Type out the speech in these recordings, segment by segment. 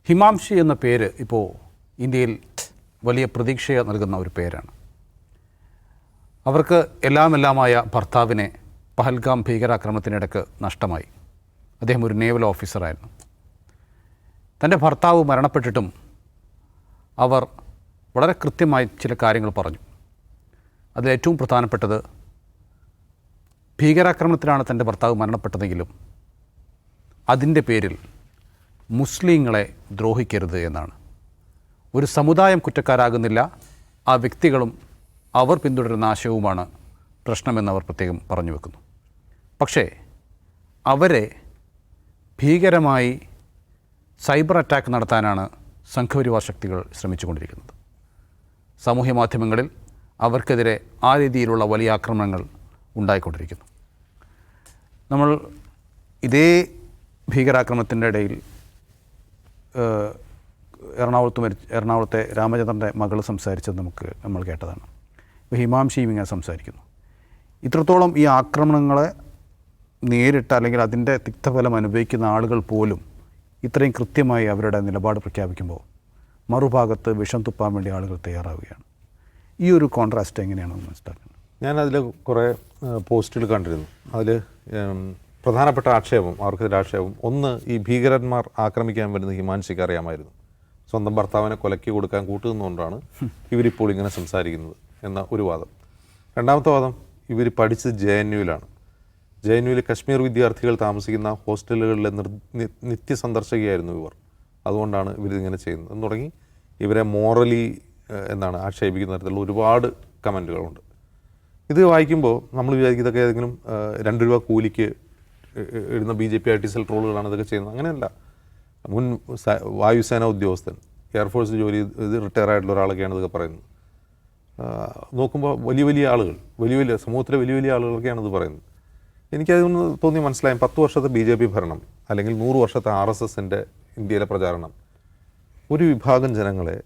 ഹിമാംശി എന്ന പേര് ഇപ്പോൾ ഇന്ത്യയിൽ വലിയ പ്രതീക്ഷ നൽകുന്ന ഒരു പേരാണ്. അവർക്ക് എല്ലാമായ ഭർത്താവിനെ പഹൽഗാം ഭീകരാക്രമണത്തിനിടയ്ക്ക് നഷ്ടമായി. അദ്ദേഹം ഒരു നേവൽ ഓഫീസറായിരുന്നു. തൻ്റെ ഭർത്താവ് മരണപ്പെട്ടിട്ടും അവർ വളരെ കൃത്യമായി ചില കാര്യങ്ങൾ പറഞ്ഞു. അതിലേറ്റവും പ്രധാനപ്പെട്ടത് ഭീകരാക്രമണത്തിലാണ് തൻ്റെ ഭർത്താവ് മരണപ്പെട്ടതെങ്കിലും അതിൻ്റെ പേരിൽ മുസ്ലിങ്ങളെ ദ്രോഹിക്കരുത് എന്നാണ്. ഒരു സമുദായം കുറ്റക്കാരാകുന്നില്ല, ആ വ്യക്തികളും അവർ പിന്തുടരുന്ന ആശയവുമാണ് പ്രശ്നമെന്ന് അവർ പ്രത്യേകം പറഞ്ഞു വെക്കുന്നു. പക്ഷേ അവരെ ഭീകരമായി സൈബർ അറ്റാക്ക് നടത്താനാണ് സംഘപരിവാർ ശക്തികൾ ശ്രമിച്ചുകൊണ്ടിരിക്കുന്നത്. സാമൂഹ്യ മാധ്യമങ്ങളിൽ അവർക്കെതിരെ ആ രീതിയിലുള്ള വലിയ ആക്രമണങ്ങൾ ഉണ്ടായിക്കൊണ്ടിരിക്കുന്നു. നമ്മൾ ഇതേ ഭീകരാക്രമണത്തിൻ്റെ ഇടയിൽ എറണാകുളത്തെ രാമചന്ദ്രൻ്റെ മകൾ സംസാരിച്ചത് നമ്മൾ കേട്ടതാണ്. ഇപ്പോൾ ഹിമാംശിയും ഇങ്ങനെ സംസാരിക്കുന്നു. ഇത്രത്തോളം ഈ ആക്രമണങ്ങളെ നേരിട്ട് അല്ലെങ്കിൽ അതിൻ്റെ തിക്തഫലം അനുഭവിക്കുന്ന ആളുകൾ പോലും ഇത്രയും കൃത്യമായി അവരുടെ നിലപാട് പ്രഖ്യാപിക്കുമ്പോൾ മറുഭാഗത്ത് വിഷം തുപ്പാൻ വേണ്ടി ആളുകൾ തയ്യാറാവുകയാണ്. ഈ ഒരു കോൺട്രാസ്റ്റ് എങ്ങനെയാണെന്ന് മനസ്സിലാക്കുന്നത്? ഞാനതിൽ കുറേ പോസ്റ്റുകൾ കണ്ടിരുന്നു. അതിൽ പ്രധാനപ്പെട്ട ആക്ഷേപം, അവർക്കെതിരെ ആക്ഷേപം ഒന്ന്, ഈ ഭീകരന്മാർ ആക്രമിക്കാൻ വരുന്ന ഹിമാൻഷിക്ക് അറിയാമായിരുന്നു. സ്വന്തം ഭർത്താവിനെ കൊലക്കി കൊടുക്കാൻ കൂട്ടുന്നതുകൊണ്ടാണ് ഇവരിപ്പോൾ ഇങ്ങനെ സംസാരിക്കുന്നത് എന്ന ഒരു വാദം. രണ്ടാമത്തെ വാദം, ഇവർ പഠിച്ചത് JNUവിലാണ്. JNUവിൽ കശ്മീർ വിദ്യാർത്ഥികൾ താമസിക്കുന്ന ഹോസ്റ്റലുകളിലെ നിത്യസന്ദർശകയായിരുന്നു ഇവർ. അതുകൊണ്ടാണ് ഇവരിങ്ങനെ ചെയ്യുന്നത് എന്ന് തുടങ്ങി ഇവരെ മോറലി ആക്ഷേപിക്കുന്ന തരത്തിലുള്ള ഒരുപാട് കമൻറ്റുകളുണ്ട്. ഇത് വായിക്കുമ്പോൾ നമ്മൾ വിചാരിക്കും ഇതൊക്കെ ഏതെങ്കിലും 2 രൂപ കൂലിക്ക് ഇടുന്ന BJP IT സെൽ ട്രോളുകളാണ് ഇതൊക്കെ ചെയ്യുന്നത്. അങ്ങനെയല്ല. മുൻ വായുസേന ഉദ്യോഗസ്ഥൻ, എയർഫോഴ്സിൽ ജോലി ചെയ്ത് റിട്ടയർ ആയിട്ടുള്ള ഒരാളൊക്കെയാണ് ഇതൊക്കെ പറയുന്നത്. നോക്കുമ്പോൾ വലിയ ആളുകൾ, സമൂഹത്തിലെ വലിയ ആളുകളൊക്കെയാണ് ഇത് പറയുന്നത്. എനിക്കതൊന്ന് തോന്നി മനസ്സിലായും. 10 വർഷത്തെ BJP ഭരണം അല്ലെങ്കിൽ 100 വർഷത്തെ RSSൻ്റെ ഇന്ത്യയിലെ പ്രചാരണം ഒരു വിഭാഗം ജനങ്ങളെ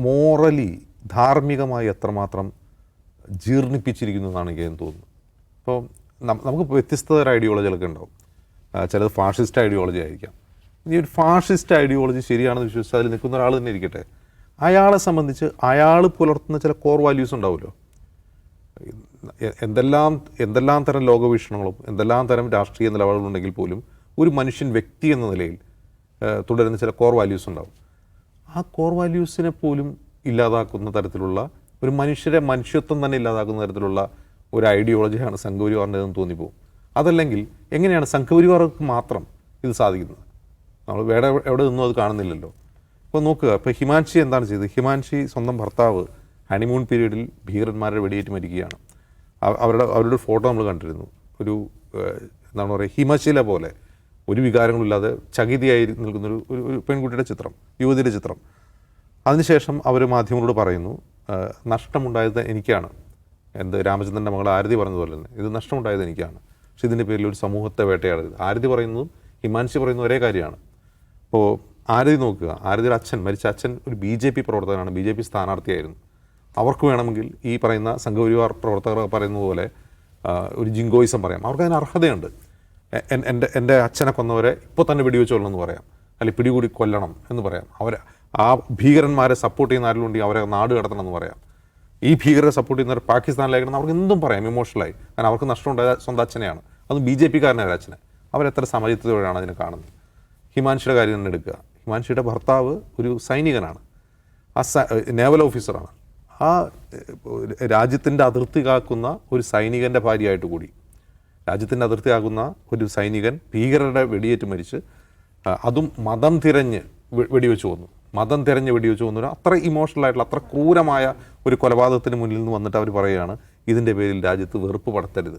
മോറലി, ധാർമ്മികമായി എത്രമാത്രം ജീർണിപ്പിച്ചിരിക്കുന്നു എന്നാണ് എനിക്ക് തോന്നുന്നത്. ഇപ്പോൾ നമുക്ക് വ്യത്യസ്തതര ഐഡിയോളജികളൊക്കെ ഉണ്ടാവും. ചിലത് ഫാഷിസ്റ്റ് ഐഡിയോളജി ആയിരിക്കാം. ഇനി ഒരു ഫാഷിസ്റ്റ് ഐഡിയോളജി ശരിയാണെന്ന് വിശ്വസിച്ച് അതിൽ നിൽക്കുന്ന ഒരാൾ തന്നെ ഇരിക്കട്ടെ, അയാളെ സംബന്ധിച്ച് അയാൾ പുലർത്തുന്ന ചില കോർ വാല്യൂസ് ഉണ്ടാവുമല്ലോ. എന്തെല്ലാം തരം ലോകവീക്ഷണങ്ങളും എന്തെല്ലാം തരം രാഷ്ട്രീയ നിലപാടുകളുണ്ടെങ്കിൽ പോലും ഒരു മനുഷ്യൻ വ്യക്തി എന്ന നിലയിൽ തുടരുന്ന ചില കോർ വാല്യൂസ് ഉണ്ടാവും. ആ കോർ വാല്യൂസിനെ പോലും ഇല്ലാതാക്കുന്ന തരത്തിലുള്ള ഒരു മനുഷ്യത്വം തന്നെ ഇല്ലാതാക്കുന്ന തരത്തിലുള്ള ഒരു ഐഡിയോളജിയാണ് സംഘപരിവാറിൻ്റെതെന്ന് തോന്നിപ്പോകും. അതല്ലെങ്കിൽ എങ്ങനെയാണ് സംഘപരിവാർക്ക് മാത്രം ഇത് സാധിക്കുന്നത്? നമ്മൾ എവിടെ നിന്നും അത് കാണുന്നില്ലല്ലോ. ഇപ്പോൾ നോക്കുക, ഇപ്പോൾ ഹിമാൻഷി എന്താണ് ചെയ്തത്? ഹിമാൻഷി സ്വന്തം ഭർത്താവ് ഹണിമൂൺ പീരീഡിൽ ഭീകരന്മാരുടെ വെടിയേറ്റ് മരിക്കുകയാണ്. അവരുടെ ഫോട്ടോ നമ്മൾ കണ്ടിരുന്നു. ഒരു ഹിമശില പോലെ ഒരു വികാരങ്ങളില്ലാതെ ചകിതിയായി നിൽക്കുന്നൊരു പെൺകുട്ടിയുടെ ചിത്രം, യുവതിയുടെ ചിത്രം. അതിനുശേഷം അവർ മാധ്യമങ്ങളോട് പറയുന്നു, നഷ്ടമുണ്ടായത് എനിക്കാണ്. രാമചന്ദ്രൻ്റെ മകൾ ആരതി പറഞ്ഞതുപോലെ തന്നെ ഇത് നഷ്ടമുണ്ടായത് എനിക്കാണ്. പക്ഷെ ഇതിൻ്റെ പേരിൽ ഒരു സമൂഹത്തെ വേട്ടയാടരുത്. ആരതി പറയുന്നതും ഹിമാൻഷി പറയുന്ന ഒരേ കാര്യമാണ്. ഇപ്പോൾ ആരതി നോക്കുക, ആരതിയുടെ മരിച്ച അച്ഛൻ ഒരു BJP പ്രവർത്തകനാണ്, BJP സ്ഥാനാർത്ഥിയായിരുന്നു. അവർക്ക് വേണമെങ്കിൽ ഈ പറയുന്ന സംഘപരിവാർ പ്രവർത്തകർ പറയുന്നത് പോലെ ഒരു ജിങ്കോയിസം പറയാം. അവർക്ക് അതിന് അർഹതയുണ്ട്. എൻ്റെ അച്ഛനെ കൊന്നവരെ ഇപ്പോൾ തന്നെ വെടിവെച്ചോളണം എന്ന് പറയാം, അല്ലെങ്കിൽ പിടികൂടി കൊല്ലണം എന്ന് പറയാം. ആ ഭീകരന്മാരെ സപ്പോർട്ട് ചെയ്യുന്ന ആരെങ്കിലും അവരെ നാട് കടത്തണം എന്ന് പറയാം. ഈ ഭീകരരെ സപ്പോർട്ട് ചെയ്യുന്നവർ പാകിസ്ഥാനിലേക്കണം, അവർക്ക് എന്തും പറയാം ഇമോഷണലായി. കാരണം അവർക്ക് നഷ്ടമുണ്ടായ സ്വന്തം അച്ഛനെയാണ്, അതും BJP-കാരനായ അച്ഛനെ. അവരെത്ര സമചിത്തതയോടെയാണ് അതിനെ കാണുന്നത്. ഹിമാൻഷിയുടെ കാര്യം തന്നെ എടുക്കുക. ഹിമാൻഷിയുടെ ഭർത്താവ് ഒരു സൈനികനാണ്, നേവൽ ഓഫീസറാണ്. ആ രാജ്യത്തിൻ്റെ അതിർത്തി കാക്കുന്ന ഒരു സൈനികൻ്റെ ഭാര്യയായിട്ട് കൂടി രാജ്യത്തിൻ്റെ അതിർത്തി കാക്കുന്ന ഒരു സൈനികൻ ഭീകരരുടെ വെടിയേറ്റ് മരിച്ച്, അതും മതം തിരഞ്ഞ് വെടിവെച്ച് കൊന്നു. അത്ര ഇമോഷണലായിട്ടുള്ള, അത്ര ക്രൂരമായ ഒരു കൊലപാതകത്തിന് മുന്നിൽ നിന്ന് വന്നിട്ട് അവർ പറയുകയാണ് ഇതിൻ്റെ പേരിൽ രാജ്യത്ത് വെറുപ്പ് പടർത്തരുത്.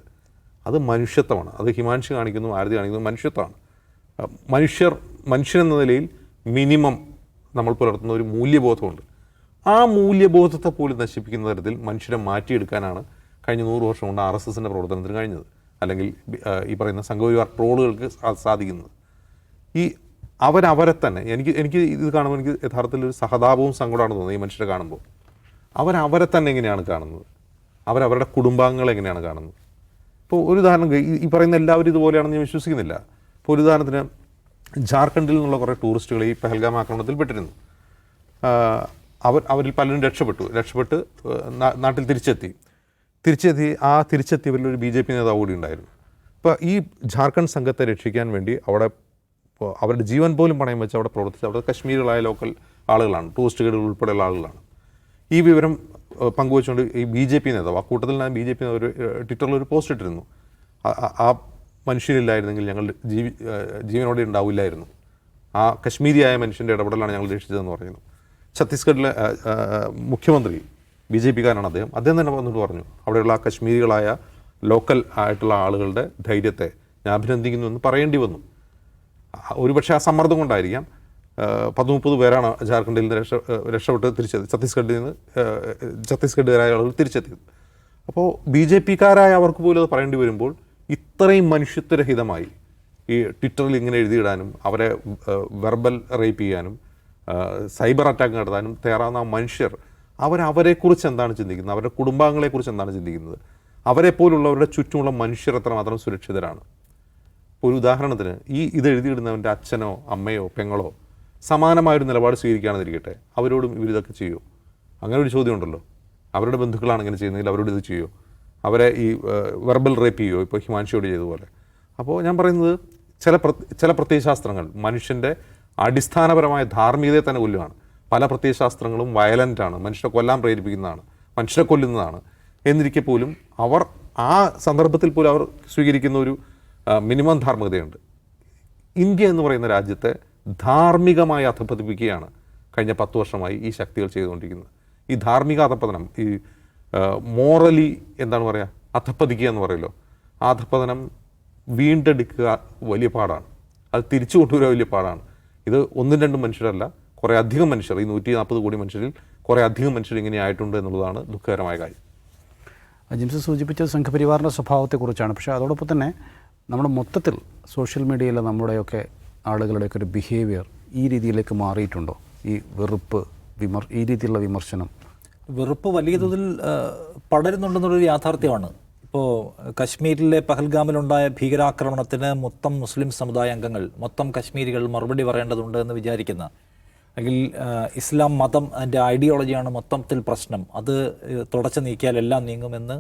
അത് മനുഷ്യത്വമാണ്. അത് ഹിമാൻഷി കാണിക്കുന്നു, ആരതി കാണിക്കുന്നു മനുഷ്യത്വമാണ്. മനുഷ്യനെന്ന നിലയിൽ മിനിമം നമ്മൾ പുലർത്തുന്ന ഒരു മൂല്യബോധമുണ്ട്. ആ മൂല്യബോധത്തെ പോലും നശിപ്പിക്കുന്ന തരത്തിൽ മനുഷ്യരെ മാറ്റിയെടുക്കാനാണ് കഴിഞ്ഞ 100 വർഷം കൊണ്ട് RSSൻ്റെ പ്രവർത്തനത്തിന് കഴിഞ്ഞത്, അല്ലെങ്കിൽ ഈ പറയുന്ന സംഘപരിവാർ ട്രോളുകൾക്ക് സാധിക്കുന്നത്. ഈ അവരെ തന്നെ എനിക്ക് ഇത് കാണുമ്പോൾ എനിക്ക് യഥാർത്ഥത്തിൽ ഒരു സഹതാപവും സങ്കടമാണ് തോന്നുന്നത്. ഈ മനുഷ്യരെ കാണുമ്പോൾ അവരെ തന്നെ എങ്ങനെയാണ് കാണുന്നത്? അവരവരുടെ കുടുംബാംഗങ്ങളെ എങ്ങനെയാണ് കാണുന്നത്? ഇപ്പോൾ ഒരു ഉദാഹരണം, ഈ പറയുന്ന എല്ലാവരും ഇതുപോലെയാണെന്ന് ഞാൻ വിശ്വസിക്കുന്നില്ല. ഇപ്പോൾ ഒരു ഉദാഹരണത്തിന് ജാർഖണ്ഡിൽ നിന്നുള്ള കുറേ ടൂറിസ്റ്റുകൾ ഈ പെഹൽഗാം ആക്രമണത്തിൽ പെട്ടിരുന്നു. അവരിൽ പലരും രക്ഷപ്പെട്ട് നാട്ടിൽ തിരിച്ചെത്തിയവരിൽ ഒരു BJP നേതാവ് കൂടി ഉണ്ടായിരുന്നു. ഇപ്പോൾ ഈ ജാർഖണ്ഡ് സംഘത്തെ രക്ഷിക്കാൻ വേണ്ടി അവിടെ അവരുടെ ജീവൻ പോലും പണയം വെച്ച് അവിടെ പ്രവർത്തിച്ച് അവിടെ കശ്മീരികളായ ലോക്കൽ ആളുകളാണ്, ടൂറിസ്റ്റ് ഗൈഡുകൾ ഉൾപ്പെടെയുള്ള ആളുകളാണ്. ഈ വിവരം പങ്കുവെച്ചുകൊണ്ട് ഈ BJP നേതാവ്, ആ കൂട്ടത്തിൽ ഞാൻ BJP ഒരു ട്വിറ്ററിൽ ഒരു പോസ്റ്റ് ഇട്ടിരുന്നു. ആ മനുഷ്യരില്ലായിരുന്നെങ്കിൽ ഞങ്ങൾ ജീവനോടെ ഉണ്ടാവില്ലായിരുന്നു, ആ കശ്മീരിയായ മനുഷ്യൻ്റെ ഇടപെടലാണ് ഞങ്ങൾ രക്ഷിച്ചതെന്ന് പറയുന്നു. ഛത്തീസ്ഗഡിലെ മുഖ്യമന്ത്രി BJP-കാരനാണ് അദ്ദേഹം തന്നെ വന്നിട്ട് പറഞ്ഞു, അവിടെയുള്ള ആ കശ്മീരികളായ ലോക്കൽ ആയിട്ടുള്ള ആളുകളുടെ ധൈര്യത്തെ ഞാൻ അഭിനന്ദിക്കുന്നു എന്ന് പറയേണ്ടി വന്നു. ഒരുപക്ഷെ ആ സമ്മർദ്ദം കൊണ്ടായിരിക്കാം 30 പേരാണ് ജാർഖണ്ഡിൽ നിന്ന് രക്ഷപ്പെട്ട് ഛത്തീസ്ഗഡുകാരായ ആളുകൾ തിരിച്ചെത്തിയത്. അപ്പോൾ BJP-കാരായ അവർക്ക് പോലും അത് പറയേണ്ടി വരുമ്പോൾ ഇത്രയും മനുഷ്യത്വരഹിതമായി ഈ ട്വിറ്ററിൽ ഇങ്ങനെ എഴുതിയിടാനും അവരെ വെർബൽ റേപ്പ് ചെയ്യാനും സൈബർ അറ്റാക്ക് നടത്താനും തയ്യാറാവുന്ന മനുഷ്യർ അവരെക്കുറിച്ച് എന്താണ് ചിന്തിക്കുന്നത്, അവരുടെ കുടുംബാംഗങ്ങളെക്കുറിച്ച് എന്താണ് ചിന്തിക്കുന്നത്, അവരെപ്പോലുള്ളവരുടെ ചുറ്റുമുള്ള മനുഷ്യർ എത്രമാത്രം സുരക്ഷിതരാണ്. ഒരു ഉദാഹരണത്തിന് ഇത് എഴുതിയിടുന്നവൻ്റെ അച്ഛനോ അമ്മയോ പെങ്ങളോ സമാനമായൊരു നിലപാട് സ്വീകരിക്കുകയാണെന്നിരിക്കട്ടെ, അവരോടും ഇവരിതൊക്കെ ചെയ്യുമോ? അങ്ങനെ ഒരു ചോദ്യം ഉണ്ടല്ലോ. അവരുടെ ബന്ധുക്കളാണ് ഇങ്ങനെ ചെയ്യുന്നതിൽ അവരോട് ഇത് ചെയ്യുമോ? അവരെ ഈ വെർബൽ റേപ്പ് ചെയ്യുമോ? ഇപ്പോൾ ഹിമാൻഷിയോട് ചെയ്തതുപോലെ. അപ്പോൾ ഞാൻ പറയുന്നത് ചില പ്രത്യയശാസ്ത്രങ്ങൾ മനുഷ്യൻ്റെ അടിസ്ഥാനപരമായ ധാർമ്മികതയെ തന്നെ കൊല്ലുകയാണ്. പല പ്രത്യയശാസ്ത്രങ്ങളും വയലൻ്റാണ്, മനുഷ്യരെ കൊല്ലാൻ പ്രേരിപ്പിക്കുന്നതാണ്, മനുഷ്യരെ കൊല്ലുന്നതാണ്. എന്നിരിക്കെ പോലും അവർ ആ സന്ദർഭത്തിൽ പോലും അവർ സ്വീകരിക്കുന്ന ഒരു മിനിമം ധാർമ്മികതയുണ്ട്. ഇന്ത്യ എന്ന് പറയുന്ന രാജ്യത്തെ ധാർമ്മികമായി അധപ്പതിപ്പിക്കുകയാണ് കഴിഞ്ഞ 10 വർഷമായി ഈ ശക്തികൾ ചെയ്തുകൊണ്ടിരിക്കുന്നത്. ഈ ധാർമ്മിക അധപ്പതനം, ഈ മോറലി എന്താണ് പറയുക, അധപ്പതിക്കുക എന്ന് പറയുമല്ലോ, ആ അധപ്പതനം വീണ്ടെടുക്കുക വലിയ പാടാണ്, അത് തിരിച്ചു കൊണ്ടുവരിക വലിയ പാടാണ്. ഇത് 1-2 മനുഷ്യരല്ല, കുറേ അധികം മനുഷ്യർ, ഈ 140 കോടി മനുഷ്യരിൽ കുറേ അധികം മനുഷ്യർ ഇങ്ങനെ ആയിട്ടുണ്ട് എന്നുള്ളതാണ് ദുഃഖകരമായ കാര്യം. ജിംസ് സൂചിപ്പിച്ചത് സംഘപരിവാറിൻ്റെ സ്വഭാവത്തെക്കുറിച്ചാണ്. പക്ഷേ അതോടൊപ്പം തന്നെ നമ്മുടെ മൊത്തത്തിൽ സോഷ്യൽ മീഡിയയിലെ നമ്മുടെയൊക്കെ ആളുകളുടെയൊക്കെ ഒരു ബിഹേവിയർ ഈ രീതിയിലേക്ക് മാറിയിട്ടുണ്ടോ? ഈ വെറുപ്പ്, ഈ രീതിയിലുള്ള വിമർശനം, വെറുപ്പ് വലിയ തോതിൽ പടരുന്നുണ്ടെന്നുള്ളൊരു യാഥാർത്ഥ്യമാണ്. ഇപ്പോൾ കശ്മീരിലെ പഹൽഗാമിലുണ്ടായ ഭീകരാക്രമണത്തിന് മൊത്തം മുസ്ലിം സമുദായ അംഗങ്ങൾ, മൊത്തം കശ്മീരികൾ മറുപടി പറയേണ്ടതുണ്ട് എന്ന് വിചാരിക്കുന്ന, അല്ലെങ്കിൽ ഇസ്ലാം മതം അതിൻ്റെ ഐഡിയോളജിയാണ് മൊത്തത്തിൽ പ്രശ്നം, അത് തുടച്ചു നീക്കിയാൽ എല്ലാം നീങ്ങുമെന്ന്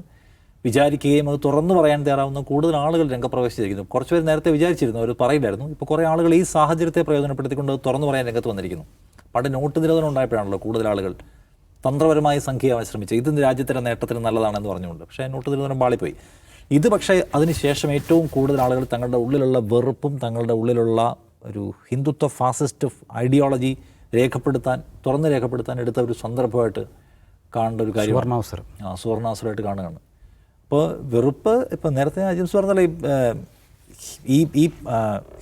വിചാരിക്കുകയും അത് തുറന്നു പറയാൻ തയ്യാറാവുന്ന കൂടുതൽ ആളുകൾ രംഗപ്രവേശിച്ചിരിക്കുന്നു. കുറച്ച് പേര് നേരത്തെ വിചാരിച്ചിരുന്നു, അവർ പറയില്ലായിരുന്നു. ഇപ്പോൾ കുറേ ആളുകൾ ഈ സാഹചര്യത്തെ പ്രയോജനപ്പെടുത്തിക്കൊണ്ട് അത് തുറന്നു പറയാൻ രംഗത്ത് വന്നിരിക്കുന്നു. പണ്ട് നോട്ട് നിരോധനം ഉണ്ടായപ്പോഴാണല്ലോ കൂടുതൽ ആളുകൾ തന്ത്രപരമായി സംഖ്യയാവാൻ ശ്രമിച്ചത്, ഇത് രാജ്യത്തിൻ്റെ നേട്ടത്തിന് നല്ലതാണെന്ന് പറഞ്ഞുകൊണ്ട്. പക്ഷേ നോട്ട് നിരോധനം പാളിപ്പോയി. ഇത് പക്ഷേ അതിനുശേഷം ഏറ്റവും കൂടുതൽ ആളുകൾ തങ്ങളുടെ ഉള്ളിലുള്ള വെറുപ്പും തങ്ങളുടെ ഉള്ളിലുള്ള ഒരു ഹിന്ദുത്വ ഫാസിസ്റ്റ് ഐഡിയോളജി തുറന്ന് രേഖപ്പെടുത്താൻ എടുത്ത ഒരു സന്ദർഭമായിട്ട് കാണേണ്ട ഒരു കാര്യം, സുവർണാവസരമായിട്ട് കാണുകയാണ്. അപ്പോൾ വെറുപ്പ്, ഇപ്പോൾ നേരത്തെ അജിംസ് പറഞ്ഞാൽ ഈ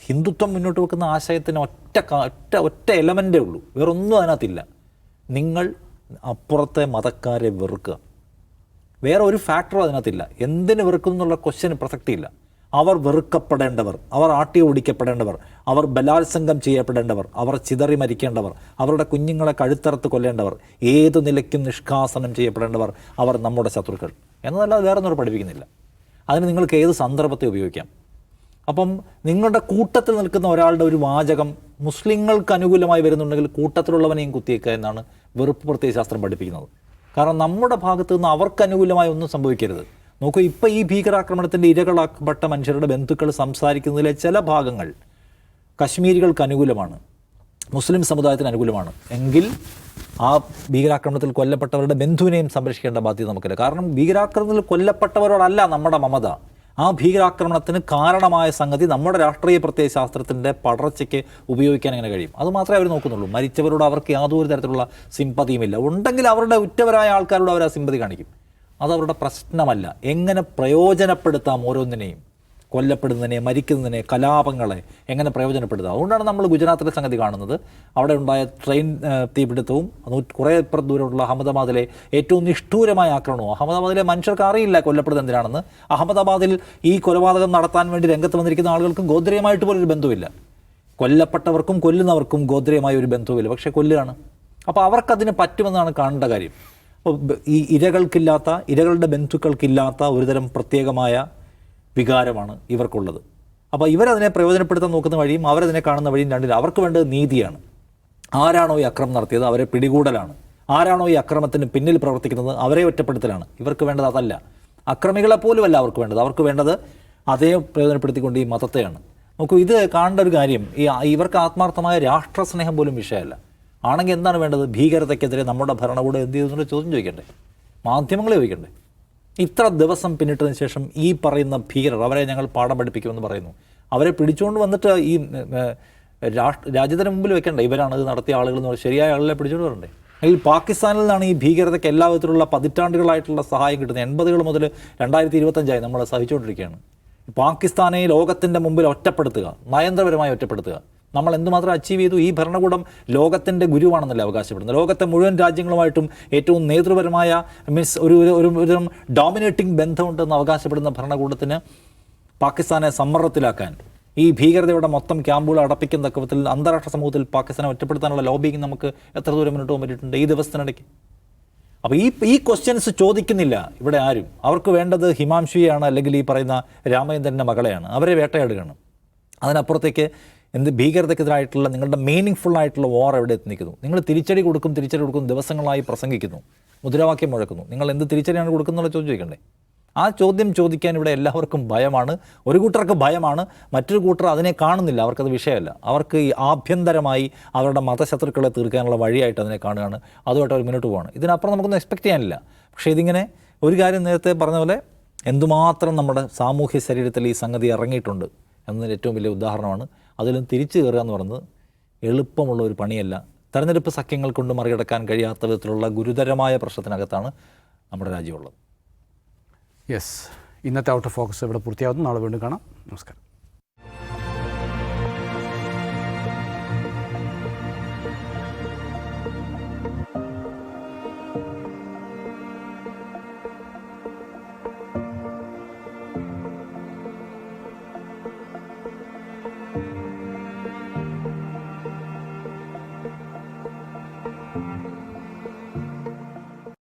ഹിന്ദുത്വം മുന്നോട്ട് വെക്കുന്ന ആശയത്തിന് ഒറ്റ എലമെൻ്റേ ഉള്ളൂ, വേറൊന്നും അതിനകത്തില്ല. നിങ്ങൾ അപ്പുറത്തെ മതക്കാരെ വെറുക്കുക, വേറെ ഒരു ഫാക്ടറും അതിനകത്തില്ല. എന്തിന് വെറുക്കുന്നു എന്നുള്ള ക്വസ്റ്റ്യന് പ്രസക്തിയില്ല. അവർ വെറുക്കപ്പെടേണ്ടവർ, അവർ ആട്ടി ഓടിക്കപ്പെടേണ്ടവർ, അവർ ബലാത്സംഗം ചെയ്യപ്പെടേണ്ടവർ, അവർ ചിതറി മരിക്കേണ്ടവർ, അവരുടെ കുഞ്ഞുങ്ങളെ കഴുത്തറുത്ത് കൊല്ലേണ്ടവർ, ഏതു നിലയ്ക്കും നിഷ്കാസനം ചെയ്യപ്പെടേണ്ടവർ, അവർ നമ്മുടെ ശത്രുക്കൾ എന്നതല്ലാതെ വേറെ ഒന്നും പഠിപ്പിക്കുന്നില്ല. അതിന് നിങ്ങൾക്ക് ഏത് സന്ദർഭത്തെ ഉപയോഗിക്കാം. അപ്പം നിങ്ങളുടെ കൂട്ടത്തിൽ നിൽക്കുന്ന ഒരാളുടെ ഒരു വാചകം മുസ്ലിങ്ങൾക്ക് അനുകൂലമായി വരുന്നുണ്ടെങ്കിൽ കൂട്ടത്തിലുള്ളവനെയും കുത്തിയേക്കുക എന്നാണ് വെറുപ്പ് പ്രത്യയശാസ്ത്രം പഠിപ്പിക്കുന്നത്. കാരണം നമ്മുടെ ഭാഗത്തു നിന്ന് അവർക്ക് അനുകൂലമായി ഒന്നും സംഭവിക്കരുത്. നോക്കൂ, ഇപ്പോൾ ഈ ഭീകരാക്രമണത്തിൻ്റെ ഇരകളാക്കപ്പെട്ട മനുഷ്യരുടെ ബന്ധുക്കൾ സംസാരിക്കുന്നതിലെ ചില ഭാഗങ്ങൾ കശ്മീരികൾക്ക് അനുകൂലമാണ്, മുസ്ലിം സമുദായത്തിന് അനുകൂലമാണ് എങ്കിൽ ആ ഭീകരാക്രമണത്തിൽ കൊല്ലപ്പെട്ടവരുടെ ബന്ധുവിനെയും സംരക്ഷിക്കേണ്ട ബാധ്യത നമുക്കില്ല. കാരണം ഭീകരാക്രമണത്തിൽ കൊല്ലപ്പെട്ടവരോടല്ല നമ്മുടെ മമത, ആ ഭീകരാക്രമണത്തിന് കാരണമായ സംഗതി നമ്മുടെ രാഷ്ട്രീയ പ്രത്യയശാസ്ത്രത്തിൻ്റെ പടർച്ചയ്ക്ക് ഉപയോഗിക്കാൻ എങ്ങനെ കഴിയും, അതുമാത്രമേ അവർ നോക്കുന്നുള്ളൂ. മരിച്ചവരോട് അവർക്ക് യാതൊരു തരത്തിലുള്ള സിമ്പതിയുമില്ല. ഉണ്ടെങ്കിൽ അവരുടെ ഉറ്റവരായ ആൾക്കാരോട് അവർ ആ സിമ്പതി കാണിക്കും. അതവരുടെ പ്രശ്നമല്ല. എങ്ങനെ പ്രയോജനപ്പെടുത്താം ഓരോന്നിനെയും, കൊല്ലപ്പെടുന്നതിനെ, മരിക്കുന്നതിനെ, കലാപങ്ങളെ എങ്ങനെ പ്രയോജനപ്പെടുത്തുക. അതുകൊണ്ടാണ് നമ്മൾ ഗുജറാത്തിലെ സംഗതി കാണുന്നത്. അവിടെ ഉണ്ടായ ട്രെയിൻ തീപിടുത്തവും കുറേ ഇപ്പുറം ദൂരമുള്ള അഹമ്മദാബാദിലെ ഏറ്റവും നിഷ്ഠൂരമായ ആക്രമണവും. അഹമ്മദാബാദിലെ മനുഷ്യർക്ക് അറിയില്ല കൊല്ലപ്പെടുന്നത് എന്തിനാണെന്ന്. അഹമ്മദാബാദിൽ ഈ കൊലപാതകം നടത്താൻ വേണ്ടി രംഗത്ത് വന്നിരിക്കുന്ന ആളുകൾക്കും ഗോദ്രയമായിട്ട് പോലൊരു ബന്ധമില്ല. കൊല്ലപ്പെട്ടവർക്കും കൊല്ലുന്നവർക്കും ഗോദ്രയമായ ഒരു ബന്ധവുമില്ല, പക്ഷേ കൊല്ലുകയാണ്. അപ്പോൾ അവർക്കതിന് പറ്റുമെന്നാണ് കാണേണ്ട കാര്യം. ഈ ഇരകളുടെ ബന്ധുക്കൾക്കില്ലാത്ത ഒരുതരം പ്രത്യേകമായ വികാരമാണ് ഇവർക്കുള്ളത്. അപ്പോൾ ഇവരതിനെ പ്രയോജനപ്പെടുത്താൻ നോക്കുന്ന വഴിയും അവരതിനെ കാണുന്ന വഴിയും രണ്ടില്ല. അവർക്ക് വേണ്ടത് നീതിയാണ്. ആരാണോ ഈ അക്രമം നടത്തിയത് അവരെ പിടികൂടലാണ്. ആരാണോ ഈ അക്രമത്തിന് പിന്നിൽ പ്രവർത്തിക്കുന്നത് അവരെ ഒറ്റപ്പെടുത്തലാണ്. ഇവർക്ക് വേണ്ടത് അതല്ല. അക്രമികളെ പോലുമല്ല അവർക്ക് വേണ്ടത്. അവർക്ക് വേണ്ടത് അതേ പ്രയോജനപ്പെടുത്തിക്കൊണ്ട് ഈ മതത്തെയാണ്. നോക്കൂ, ഇത് കാണേണ്ട ഒരു കാര്യം, ഇവർക്ക് ആത്മാർത്ഥമായ രാഷ്ട്രസ്നേഹം പോലും വിഷയമല്ല. ആണെങ്കിൽ എന്താണ് വേണ്ടത്? ഭീകരതയ്ക്കെതിരെ നമ്മുടെ ഭരണകൂടം എന്ത് ചെയ്തു എന്നുള്ള ചോദ്യം ചോദിക്കണ്ടേ? മാധ്യമങ്ങളെ ചോദിക്കണ്ടേ? ഇത്ര ദിവസം പിന്നിട്ടതിന് ശേഷം ഈ പറയുന്ന ഭീകരർ, അവരെ ഞങ്ങൾ പാഠം പഠിപ്പിക്കുമെന്ന് പറയുന്നു, അവരെ പിടിച്ചുകൊണ്ട് വന്നിട്ട് ഈ രാജ്യത്തിന് മുമ്പിൽ വെക്കണ്ടേ? ഇവരാണ് ഇത് നടത്തിയ ആളുകൾ എന്ന് പറഞ്ഞാൽ ശരിയായ ആളുകളെ പിടിച്ചുകൊണ്ട് വരണ്ടേ? അല്ലെങ്കിൽ പാകിസ്ഥാനിൽ നിന്നാണ് ഈ ഭീകരതയ്ക്ക് എല്ലാ വിധത്തിലുള്ള പതിറ്റാണ്ടുകളായിട്ടുള്ള സഹായം കിട്ടുന്നത്. 80 മുതൽ 2025 നമ്മൾ സഹിച്ചുകൊണ്ടിരിക്കുകയാണ്. പാകിസ്ഥാനെ ലോകത്തിൻ്റെ മുമ്പിൽ ഒറ്റപ്പെടുത്തുക, നയതന്ത്രപരമായി ഒറ്റപ്പെടുത്തുക. നമ്മൾ എന്തുമാത്രം അച്ചീവ് ചെയ്തു? ഈ ഭരണകൂടം ലോകത്തിൻ്റെ ഗുരുവാണെന്നല്ലേ അവകാശപ്പെടുന്നത്. ലോകത്തെ മുഴുവൻ രാജ്യങ്ങളുമായിട്ടും ഏറ്റവും നേതൃപരമായ ഒരു ഡോമിനേറ്റിംഗ് ബന്ധമുണ്ടെന്ന് അവകാശപ്പെടുന്ന ഭരണകൂടത്തിന് പാകിസ്ഥാനെ സമ്മർദ്ദത്തിലാക്കാൻ, ഈ ഭീകരതയുടെ മൊത്തം ക്യാമ്പുകൾ അടപ്പിക്കുന്ന തക്കത്തിൽ അന്താരാഷ്ട്ര സമൂഹത്തിൽ പാകിസ്ഥാനെ ഒറ്റപ്പെടുത്താനുള്ള ലോബിങ് നമുക്ക് എത്ര ദൂരം മുന്നോട്ട് പോകാൻ പറ്റിയിട്ടുണ്ട് ഈ ദിവസത്തിനിടയ്ക്ക്? അപ്പോൾ ഈ ക്വസ്റ്റ്യൻസ് ചോദിക്കുന്നില്ല ഇവിടെ ആരും. അവർക്ക് വേണ്ടത് ഹിമാംശുയാണ്, അല്ലെങ്കിൽ ഈ പറയുന്ന രാമചന്ദ്രൻ്റെ മകളെയാണ്. അവരെ വേട്ടയാടുകയാണ്. അതിനപ്പുറത്തേക്ക് ഭീകരതയ്ക്കെതിരായിട്ടുള്ള നിങ്ങളുടെ മീനിങ് ഫുള്ളായിട്ടുള്ള വാർ എവിടെ എത്തി നിൽക്കുന്നു? നിങ്ങൾ തിരിച്ചടി കൊടുക്കും ദിവസങ്ങളായി പ്രസംഗിക്കുന്നു, മുദ്രാവാക്യം മുഴക്കുന്നു. നിങ്ങൾ എന്ത് തിരിച്ചടിയാണ് കൊടുക്കുന്നുള്ള ചോദ്യം ചോദിക്കണ്ടേ? ആ ചോദ്യം ചോദിക്കാൻ ഇവിടെ എല്ലാവർക്കും ഭയമാണ്. ഒരു കൂട്ടർക്ക് ഭയമാണ്, മറ്റൊരു കൂട്ടർ അതിനെ കാണുന്നില്ല. അവർക്കത് വിഷയമല്ല. അവർക്ക് ഈ ആഭ്യന്തരമായി അവരുടെ മതശത്രുക്കളെ തീർക്കാനുള്ള വഴിയായിട്ട് അതിനെ കാണുകയാണ്. അതുമായിട്ട് അവർ മുന്നോട്ട് പോവാണ്. ഇതിനപ്പുറം നമുക്കൊന്നും എക്സ്പെക്റ്റ് ചെയ്യാനില്ല. പക്ഷേ ഇതിങ്ങനെ ഒരു കാര്യം നേരത്തെ പറഞ്ഞ പോലെ എന്തുമാത്രം നമ്മുടെ സാമൂഹ്യ ശരീരത്തിൽ ഈ സംഗതി ഇറങ്ങിയിട്ടുണ്ട് എന്നതിന് ഏറ്റവും വലിയ ഉദാഹരണമാണ്. അതിലും തിരിച്ചു കയറുക എന്ന് പറയുന്നത് എളുപ്പമുള്ള ഒരു പണിയല്ല. തെരഞ്ഞെടുപ്പ് സഖ്യങ്ങൾ കൊണ്ട് മറികടക്കാൻ കഴിയാത്ത വിധത്തിലുള്ള ഗുരുതരമായ പ്രശ്നത്തിനകത്താണ് നമ്മുടെ രാജ്യമുള്ളത്. യെസ്, ഇന്നത്തെ ഔട്ട് ഓഫ് ഫോക്കസ് ഇവിടെ പൂർത്തിയാവുന്നു. നാളെ വീണ്ടും കാണാം. നമസ്കാരം.